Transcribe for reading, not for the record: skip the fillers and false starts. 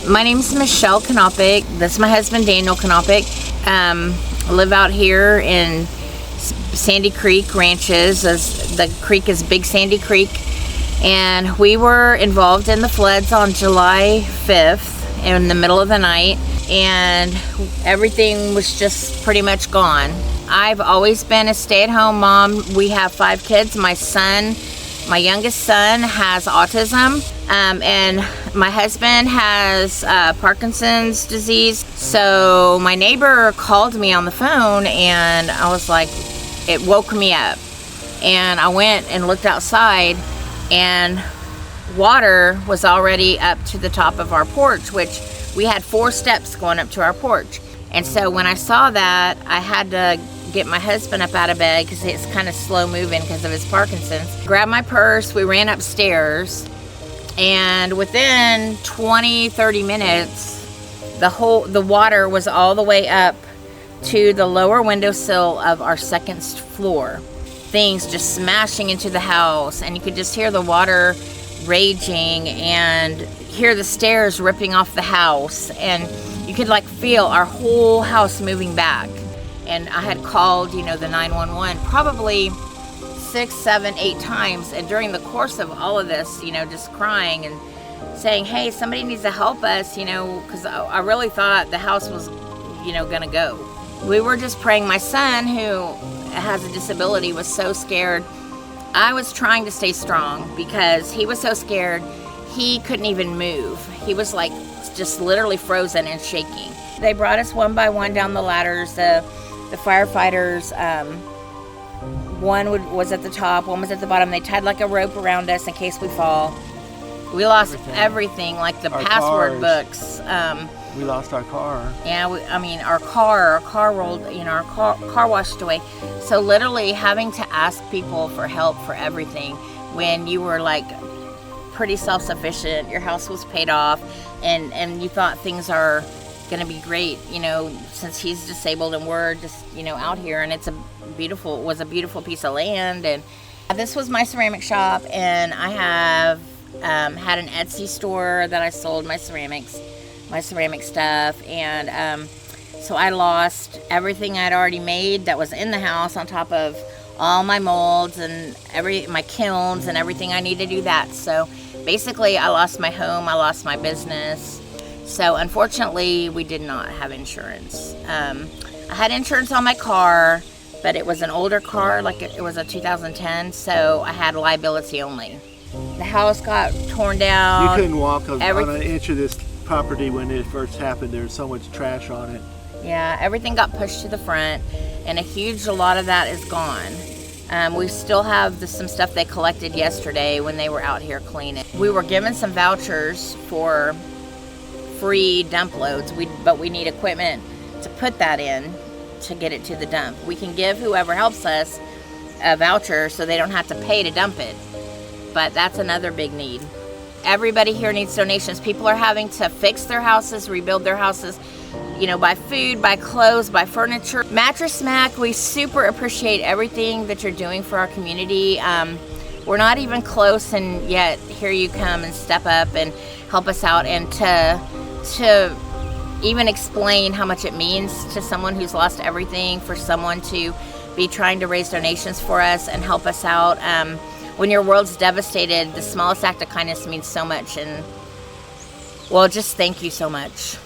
My name is Michelle Konopics. This is my husband, Daniel Konopics. I live out here in Sandy Creek Ranches. The creek is Big Sandy Creek. And we were involved in the floods on July 5th in the middle of the night. And everything was just pretty much gone. I've always been a stay-at-home mom. We have 5 kids. My youngest son has autism, and my husband has Parkinson's disease. So my neighbor called me on the phone, and I was like, it woke me up. And I went and looked outside, and water was already up to the top of our porch, which we had 4 steps going up to our porch. And so when I saw that, I had to get my husband up out of bed because it's kind of slow moving because of his Parkinson's. Grabbed my purse, we ran upstairs, and within 20-30 minutes, the water was all the way up to the lower windowsill of our second floor. Things just smashing into the house, and you could just hear the water raging and hear the stairs ripping off the house, and you could like feel our whole house moving back. And I had called, the 911 probably 6, 7, 8 times. And during the course of all of this, just crying and saying, hey, somebody needs to help us, because I really thought the house was, gonna go. We were just praying. My son, who has a disability, was so scared. I was trying to stay strong because he was so scared he couldn't even move. He was like just literally frozen and shaking. They brought us one by one down the ladders. The firefighters, one was at the top, one was at the bottom. They tied like a rope around us in case we fall. We lost everything like the password books. We lost our car. Yeah, our car rolled, our car washed away. So literally having to ask people for help for everything when you were like pretty self-sufficient, your house was paid off, and you thought things are gonna be great, since he's disabled and we're just, out here, and it was a beautiful piece of land. And this was my ceramic shop, and I have had an Etsy store that I sold my ceramic stuff, and so I lost everything I'd already made that was in the house, on top of all my molds and my kilns and everything I need to do that. So basically I lost my home, I lost my business. So unfortunately, we did not have insurance. I had insurance on my car, but it was an older car, like it was a 2010, so I had liability only. The house got torn down. You couldn't walk on an inch of this property when it first happened. There was so much trash on it. Yeah, everything got pushed to the front, and a lot of that is gone. We still have some stuff they collected yesterday when they were out here cleaning. We were given some vouchers for free dump loads, but we need equipment to put that in to get it to the dump. We can give whoever helps us a voucher so they don't have to pay to dump it, but that's another big need. Everybody here needs donations. People are having to fix their houses, rebuild their houses, buy food, buy clothes, buy furniture. Mattress Mac, we super appreciate everything that you're doing for our community. We're not even close, and yet here you come and step up and help us out, and to even explain how much it means to someone who's lost everything, for someone to be trying to raise donations for us and help us out. When your world's devastated, the smallest act of kindness means so much, and well, just thank you so much.